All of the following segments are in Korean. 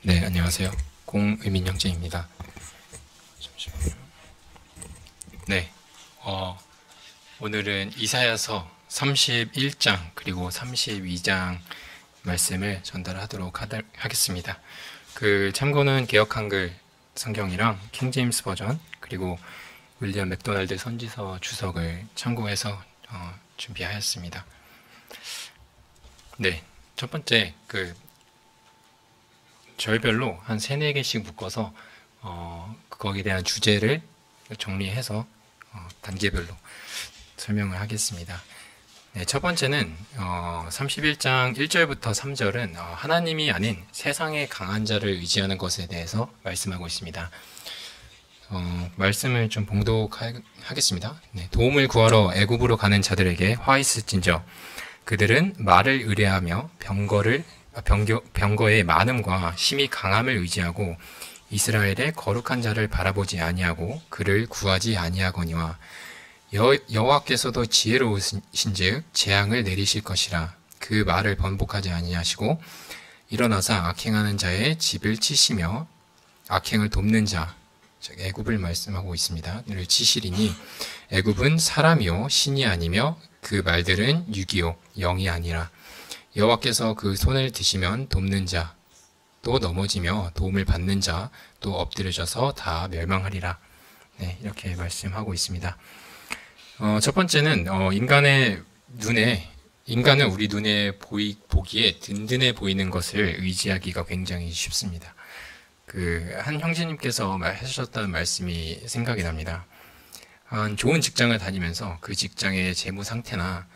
네, 안녕하세요. 공의민 형제입니다. 잠시만요. 네, 오늘은 이사야서 31장 그리고 32장 말씀을 전달하도록 하겠습니다. 참고는 개역 한글 성경이랑 킹제임스 버전 그리고 윌리엄 맥도날드 선지서 주석을 참고해서 준비하였습니다. 네, 첫 번째 절별로 한 3-4개씩 묶어서 거기에 대한 주제를 정리해서 단계별로 설명을 하겠습니다. 네, 첫 번째는 31장 1절부터 3절은 하나님이 아닌 세상의 강한 자를 의지하는 것에 대해서 말씀하고 있습니다. 말씀을 좀 봉독하겠습니다. 네, 도움을 구하러 애굽으로 가는 자들에게 화 있을진저 그들은 말을 의뢰하며 병거의 많음과 힘이 강함을 의지하고 이스라엘의 거룩한 자를 바라보지 아니하고 그를 구하지 아니하거니와 여호와께서도 지혜로우신즉 재앙을 내리실 것이라. 그 말을 번복하지 아니하시고 일어나사 악행하는 자의 집을 치시며 악행을 돕는 자, 즉 애굽을 말씀하고 있습니다. 를 치시리니 애굽은 사람이요 신이 아니며 그 말들은 육이요 영이 아니라. 여호와께서 그 손을 드시면 돕는 자, 또 넘어지며 도움을 받는 자, 또 엎드려져서 다 멸망하리라. 네, 이렇게 말씀하고 있습니다. 첫 번째는 인간은 우리 눈에 보기에 든든해 보이는 것을 의지하기가 굉장히 쉽습니다. 한 형제님께서 하셨다는 말씀이 생각이 납니다. 좋은 직장을 다니면서 그 직장의 재무 상태나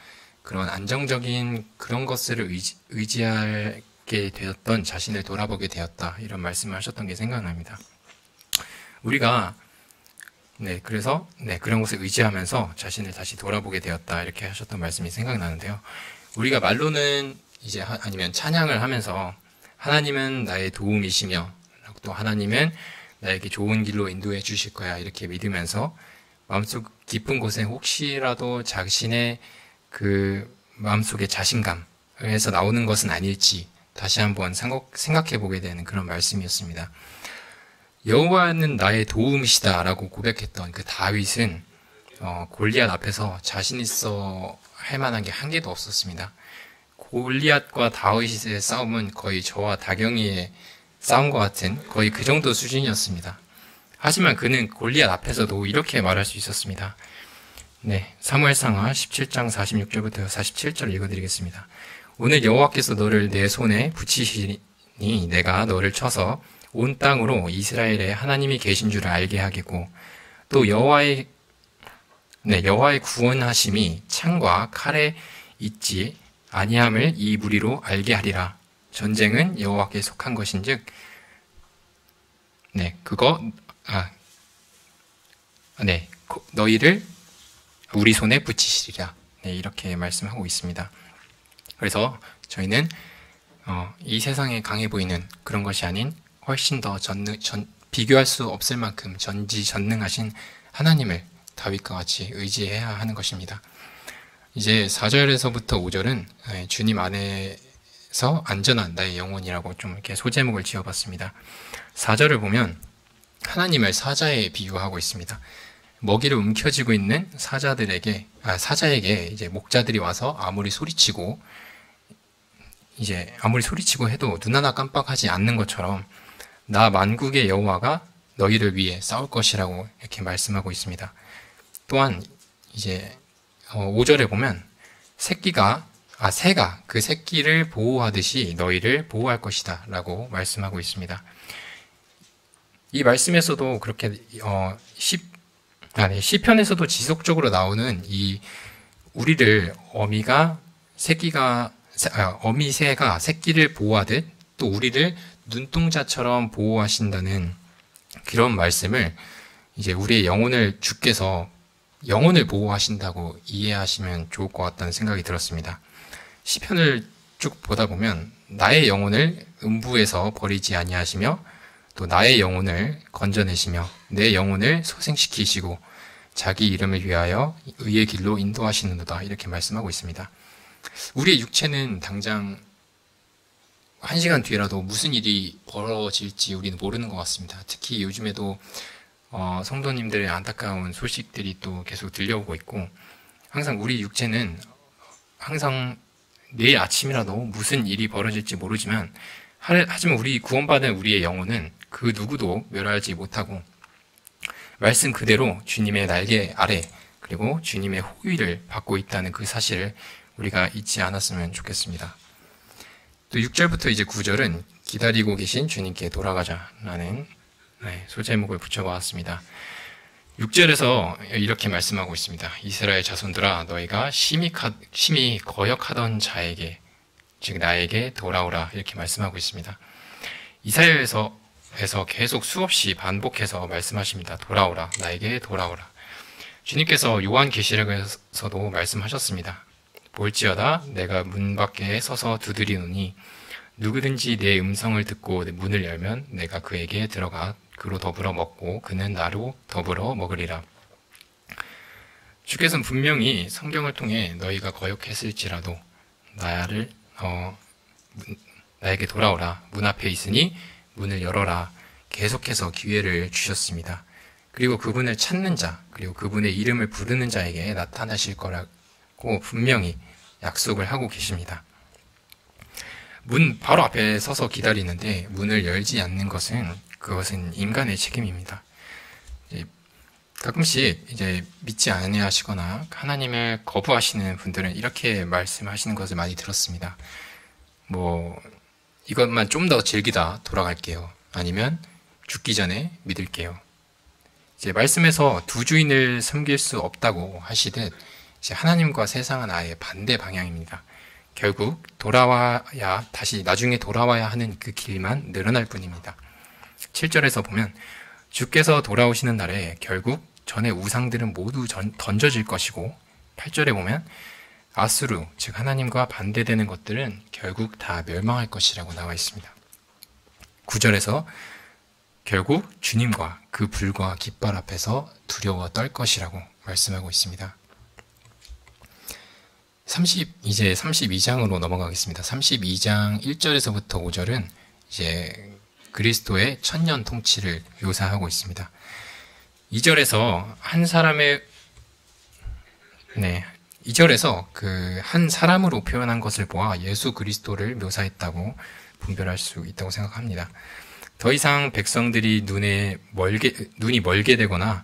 그런 안정적인 그런 것을 의지하게 되었던 자신을 돌아보게 되었다. 이런 말씀을 하셨던 게 생각납니다. 우리가 그래서 그런 것을 의지하면서 자신을 다시 돌아보게 되었다. 이렇게 하셨던 말씀이 생각나는데요. 우리가 말로는 아니면 찬양을 하면서 하나님은 나의 도움이시며 또 하나님은 나에게 좋은 길로 인도해 주실 거야. 이렇게 믿으면서 마음속 깊은 곳에 혹시라도 자신의 마음속의 자신감에서 나오는 것은 아닐지 다시 한번 생각해 보게 되는 그런 말씀이었습니다. 여호와는 나의 도움이시다 라고 고백했던 다윗은 골리앗 앞에서 자신 있어 할 만한 게 한 개도 없었습니다. 골리앗과 다윗의 싸움은 거의 저와 다경이의 싸움과 같은 거의 그 정도 수준이었습니다. 하지만 그는 골리앗 앞에서도 이렇게 말할 수 있었습니다. 네, 사무엘상하 17장 46절부터 47절 읽어드리겠습니다. 오늘 여호와께서 너를 내 손에 붙이시니 내가 너를 쳐서 온 땅으로 이스라엘의 하나님이 계신 줄을 알게 하겠고 또 여호와의 구원하심이 창과 칼에 있지 아니함을 이 무리로 알게 하리라. 전쟁은 여호와께 속한 것인즉 너희를 우리 손에 붙이시리라. 이렇게 말씀하고 있습니다. 그래서 저희는 이 세상에 강해 보이는 그런 것이 아닌 훨씬 더 비교할 수 없을 만큼 전지전능하신 하나님을 다윗과 같이 의지해야 하는 것입니다. 이제 4절에서부터 5절은 주님 안에서 안전한 나의 영혼이라고 좀 이렇게 소제목을 지어봤습니다. 4절을 보면 하나님을 사자에 비유하고 있습니다. 먹이를 움켜쥐고 있는 사자에게 이제 목자들이 와서 아무리 소리치고 해도 눈 하나 깜빡하지 않는 것처럼 나 만국의 여호와가 너희를 위해 싸울 것이라고 이렇게 말씀하고 있습니다. 또한 이제 5절에 보면 새가 그 새끼를 보호하듯이 너희를 보호할 것이다 라고 말씀하고 있습니다. 이 말씀에서도 그렇게 시편에서도 지속적으로 나오는 우리를 어미새가 새끼를 보호하듯 또 우리를 눈동자처럼 보호하신다는 그런 말씀을 이제 우리의 주께서 영혼을 보호하신다고 이해하시면 좋을 것 같다는 생각이 들었습니다. 시편을 쭉 보다 보면 나의 영혼을 음부에서 버리지 아니하시며 또 나의 영혼을 건져내시며 내 영혼을 소생시키시고 자기 이름을 위하여 의의 길로 인도하시는도다 이렇게 말씀하고 있습니다. 우리의 육체는 당장 한 시간 뒤라도 무슨 일이 벌어질지 우리는 모르는 것 같습니다. 특히 요즘에도 성도님들의 안타까운 소식들이 또 계속 들려오고 있고, 항상 우리 육체는 항상 내일 아침이라도 무슨 일이 벌어질지 모르지만, 하지만 우리 구원받은 우리의 영혼은 그 누구도 멸하지 못하고 말씀 그대로 주님의 날개 아래 그리고 주님의 호위를 받고 있다는 그 사실을 우리가 잊지 않았으면 좋겠습니다. 또 6절부터 이제 9절은 기다리고 계신 주님께 돌아가자라는 소제목을 붙여보았습니다. 6절에서 이렇게 말씀하고 있습니다. 이스라엘 자손들아 너희가 심히 거역하던 자에게 즉 나에게 돌아오라 이렇게 말씀하고 있습니다. 이사야에서 계속 수없이 반복해서 말씀하십니다. 돌아오라 나에게 돌아오라. 주님께서 요한계시록에서도 말씀하셨습니다. 볼지어다 내가 문 밖에 서서 두드리노니 누구든지 내 음성을 듣고 문을 열면 내가 그에게 들어가 그로 더불어 먹고 그는 나로 더불어 먹으리라. 주께서는 분명히 성경을 통해 너희가 거역했을지라도 나에게 돌아오라. 문 앞에 있으니 문을 열어라. 계속해서 기회를 주셨습니다. 그리고 그분을 찾는 자, 그리고 그분의 이름을 부르는 자에게 나타나실 거라고 분명히 약속을 하고 계십니다. 문 바로 앞에 서서 기다리는데 문을 열지 않는 그것은 인간의 책임입니다. 가끔씩 믿지 아니하시거나 하나님을 거부하시는 분들은 이렇게 말씀하시는 것을 많이 들었습니다. 이것만 좀 더 즐기다 돌아갈게요. 아니면 죽기 전에 믿을게요. 말씀에서 두 주인을 섬길 수 없다고 하시듯 하나님과 세상은 아예 반대 방향입니다. 결국 나중에 돌아와야 하는 그 길만 늘어날 뿐입니다. 7절에서 보면 주께서 돌아오시는 날에 결국 전의 우상들은 모두 던져질 것이고 8절에 보면 아수르, 즉 하나님과 반대되는 것들은 결국 다 멸망할 것이라고 나와 있습니다. 9절에서 결국 주님과 그 불과 깃발 앞에서 두려워 떨 것이라고 말씀하고 있습니다. 이제 32장으로 넘어가겠습니다. 32장 1절에서부터 5절은 그리스도의 천년 통치를 묘사하고 있습니다. 2절에서 한 사람으로 표현한 것을 보아 예수 그리스도를 묘사했다고 분별할 수 있다고 생각합니다. 더 이상 백성들이 눈이 멀게 되거나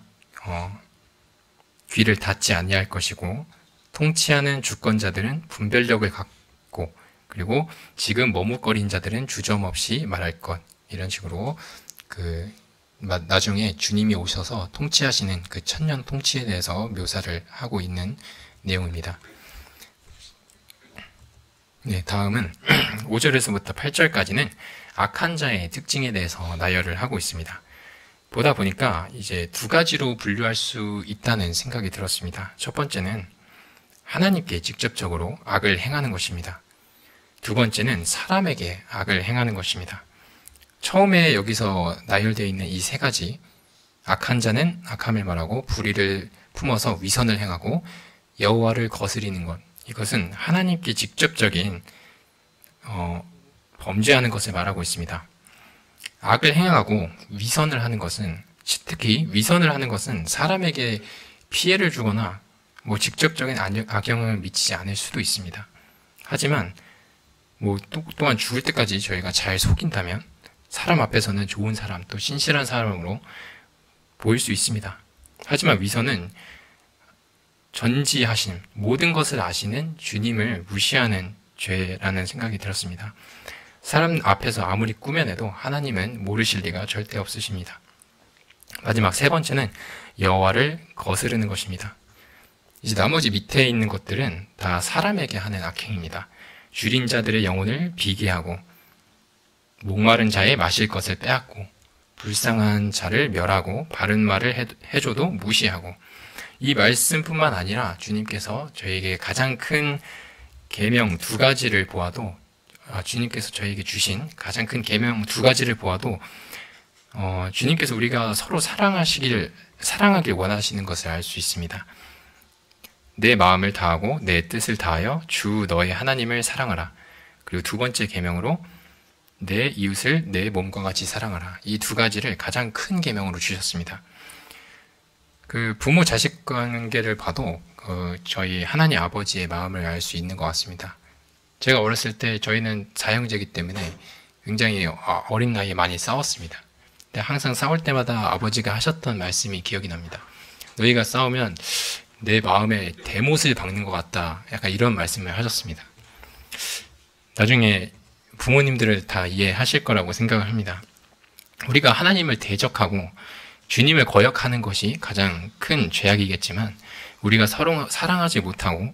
귀를 닫지 아니할 것이고 통치하는 주권자들은 분별력을 갖고 그리고 지금 머뭇거린 자들은 주저없이 말할 것 이런 식으로 나중에 주님이 오셔서 통치하시는 그 천년 통치에 대해서 묘사를 하고 있는 내용입니다. 다음은 5절에서부터 8절까지는 악한 자의 특징에 대해서 나열을 하고 있습니다. 보다 보니까 이제 두 가지로 분류할 수 있다는 생각이 들었습니다. 첫 번째는 하나님께 직접적으로 악을 행하는 것입니다. 두 번째는 사람에게 악을 행하는 것입니다. 처음에 여기서 나열되어 있는 이 세 가지, 악한 자는 악함을 말하고 불의를 품어서 위선을 행하고 여호와를 거스리는 것, 이것은 하나님께 직접적인 범죄하는 것을 말하고 있습니다. 악을 행하고 위선을 하는 것은, 특히 위선을 하는 것은 사람에게 피해를 주거나 직접적인 악영향을 미치지 않을 수도 있습니다. 하지만 또한 죽을 때까지 저희가 잘 속인다면 사람 앞에서는 좋은 사람, 또 신실한 사람으로 보일 수 있습니다. 하지만 위선은 전지하신 모든 것을 아시는 주님을 무시하는 죄라는 생각이 들었습니다. 사람 앞에서 아무리 꾸며내도 하나님은 모르실 리가 절대 없으십니다. 마지막 세 번째는 여호와를 거스르는 것입니다. 이제 나머지 밑에 있는 것들은 다 사람에게 하는 악행입니다. 줄인 자들의 영혼을 비계하고 목마른 자의 마실 것을 빼앗고 불쌍한 자를 멸하고 바른 말을 해줘도 무시하고, 이 말씀뿐만 아니라 주님께서 저에게 가장 큰 계명 두 가지를 보아도 주님께서 저에게 주신 가장 큰 계명 두 가지를 보아도 주님께서 우리가 서로 사랑하길 원하시는 것을 알 수 있습니다. 내 마음을 다하고 내 뜻을 다하여 주 너의 하나님을 사랑하라. 그리고 두 번째 계명으로 내 이웃을 내 몸과 같이 사랑하라. 이 두 가지를 가장 큰 계명으로 주셨습니다. 그 부모 자식 관계를 봐도 저희 하나님 아버지의 마음을 알 수 있는 것 같습니다. 제가 어렸을 때 저희는 사형제이기 때문에 굉장히 어린 나이에 많이 싸웠습니다. 근데 항상 싸울 때마다 아버지가 하셨던 말씀이 기억이 납니다. 너희가 싸우면 내 마음에 대못을 박는 것 같다. 약간 이런 말씀을 하셨습니다. 나중에 부모님들을 다 이해하실 거라고 생각을 합니다. 우리가 하나님을 대적하고 주님을 거역하는 것이 가장 큰 죄악이겠지만 우리가 서로 사랑하지 못하고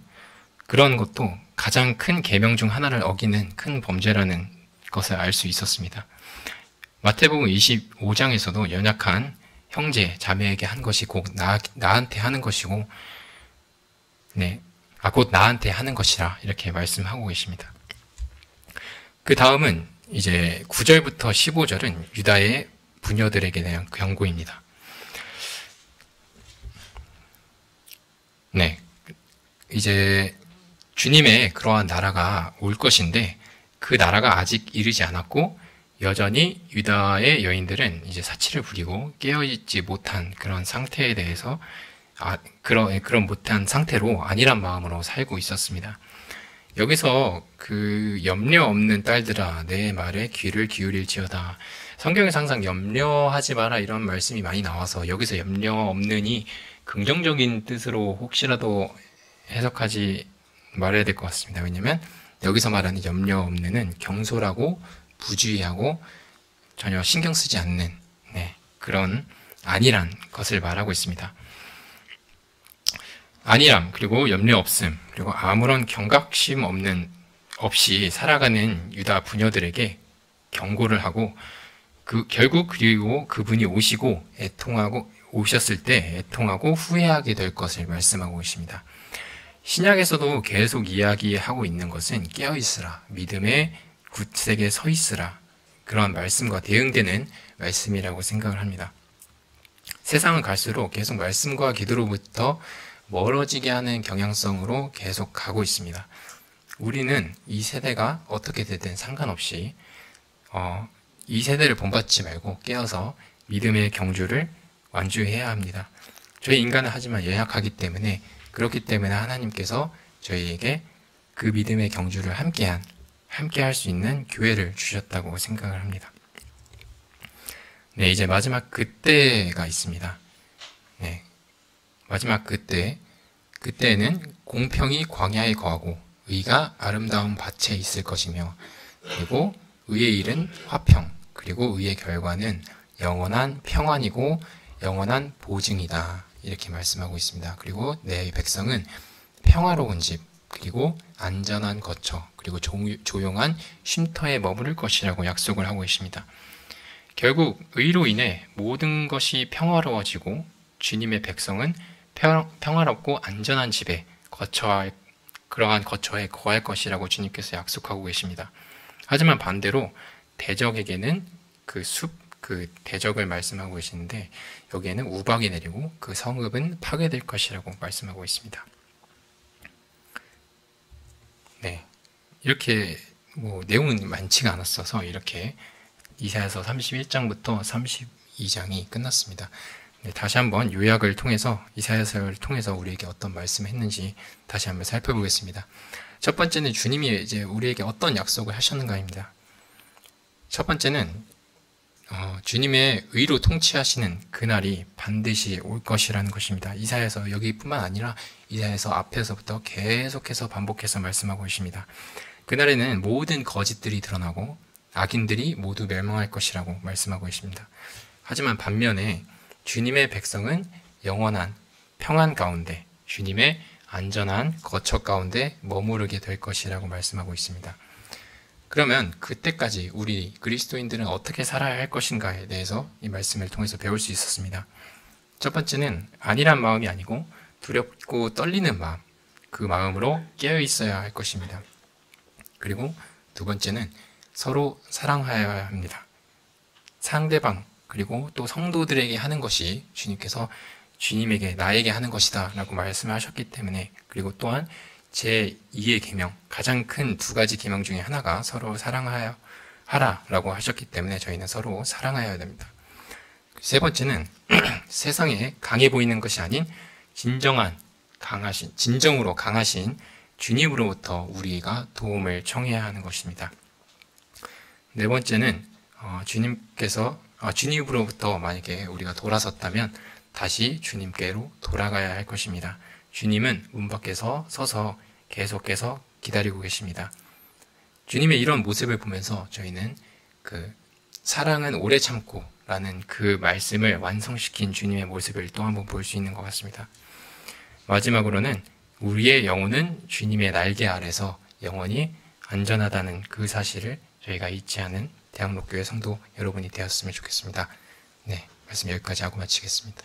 그런 것도 가장 큰 계명 중 하나를 어기는 큰 범죄라는 것을 알 수 있었습니다. 마태복음 25장에서도 연약한 형제, 자매에게 한 것이 곧 나한테 하는 것이고, 곧 나한테 하는 것이라 이렇게 말씀하고 계십니다. 그 다음은 이제 9절부터 15절은 유다의 부녀들에게 대한 경고입니다. 이제 주님의 그러한 나라가 올 것인데 그 나라가 아직 이르지 않았고 여전히 유다의 여인들은 이제 사치를 부리고 깨어있지 못한 그런 상태에 대해서 그런 못한 상태로 안일한 마음으로 살고 있었습니다. 여기서 그 염려 없는 딸들아 내 말에 귀를 기울일지어다. 성경에서 항상 염려하지 마라 이런 말씀이 많이 나와서 여기서 염려 없는이 긍정적인 뜻으로 혹시라도 해석하지 말아야 될 것 같습니다. 왜냐하면 여기서 말하는 염려 없는은 경솔하고 부주의하고 전혀 신경 쓰지 않는 그런 안일한 것을 말하고 있습니다. 안일함 그리고 염려 없음 그리고 아무런 경각심 없이 살아가는 유다 부녀들에게 경고를 하고 결국 그리고 그분이 오셨을 때 애통하고 후회하게 될 것을 말씀하고 있습니다. 신약에서도 계속 이야기하고 있는 것은 깨어있으라, 믿음의 굳세게 서 있으라 그런 말씀과 대응되는 말씀이라고 생각을 합니다. 세상은 갈수록 계속 말씀과 기도로부터 멀어지게 하는 경향성으로 계속 가고 있습니다. 우리는 이 세대가 어떻게 되든 상관없이 이 세대를 본받지 말고 깨어서 믿음의 경주를 완주해야 합니다. 저희 인간은 하지만 연약하기 때문에 그렇기 때문에 하나님께서 저희에게 그 믿음의 경주를 함께 할 수 있는 교회를 주셨다고 생각을 합니다. 이제 마지막 그때가 있습니다. 마지막 그때에는 공평이 광야에 거하고 의가 아름다운 밭에 있을 것이며 그리고 의의 일은 화평 그리고 의의 결과는 영원한 평안이고 영원한 보증이다 이렇게 말씀하고 있습니다. 그리고 내 백성은 평화로운 집 그리고 안전한 거처 그리고 조용한 쉼터에 머무를 것이라고 약속을 하고 계십니다. 결국 의로 인해 모든 것이 평화로워지고 주님의 백성은 평화롭고 안전한 집에 그러한 거처에 거할 것이라고 주님께서 약속하고 계십니다. 하지만 반대로 대적에게는 그 대적을 말씀하고 계시는데 여기에는 우박이 내리고 그 성읍은 파괴될 것이라고 말씀하고 있습니다. 이렇게 내용은 많지가 않았어서 이렇게 이사야서 31장부터 32장이 끝났습니다. 다시 한번 요약을 통해서 이사야서를 통해서 우리에게 어떤 말씀을 했는지 다시 한번 살펴보겠습니다. 첫 번째는 주님이 이제 우리에게 어떤 약속을 하셨는가입니다. 첫 번째는 주님의 의로 통치하시는 그날이 반드시 올 것이라는 것입니다. 이사야서 여기뿐만 아니라 이사야서 앞에서부터 계속해서 반복해서 말씀하고 계십니다. 그날에는 모든 거짓들이 드러나고 악인들이 모두 멸망할 것이라고 말씀하고 계십니다. 하지만 반면에 주님의 백성은 영원한 평안 가운데 주님의 안전한 거처 가운데 머무르게 될 것이라고 말씀하고 있습니다. 그러면 그때까지 우리 그리스도인들은 어떻게 살아야 할 것인가에 대해서 이 말씀을 통해서 배울 수 있었습니다. 첫 번째는 안일한 마음이 아니고 두렵고 떨리는 마음, 그 마음으로 깨어 있어야 할 것입니다. 그리고 두 번째는 서로 사랑하여야 합니다. 상대방 그리고 또 성도들에게 하는 것이 주님께서 주님에게 나에게 하는 것이다 라고 말씀하셨기 때문에 그리고 또한 제2의 계명 가장 큰 두 가지 계명 중에 하나가 서로 사랑하여 하라라고 하셨기 때문에 저희는 서로 사랑하여야 됩니다. 세 번째는 세상에 강해 보이는 것이 아닌 진정으로 강하신 주님으로부터 우리가 도움을 청해야 하는 것입니다. 네 번째는 주님으로부터 만약에 우리가 돌아섰다면 다시 주님께로 돌아가야 할 것입니다. 주님은 문 밖에서 서서 계속해서 기다리고 계십니다. 주님의 이런 모습을 보면서 저희는 사랑은 오래 참고 라는 그 말씀을 완성시킨 주님의 모습을 또 한번 볼 수 있는 것 같습니다. 마지막으로는 우리의 영혼은 주님의 날개 아래서 영원히 안전하다는 그 사실을 저희가 잊지 않은 대학로교회 성도 여러분이 되었으면 좋겠습니다. 네, 말씀 여기까지 하고 마치겠습니다.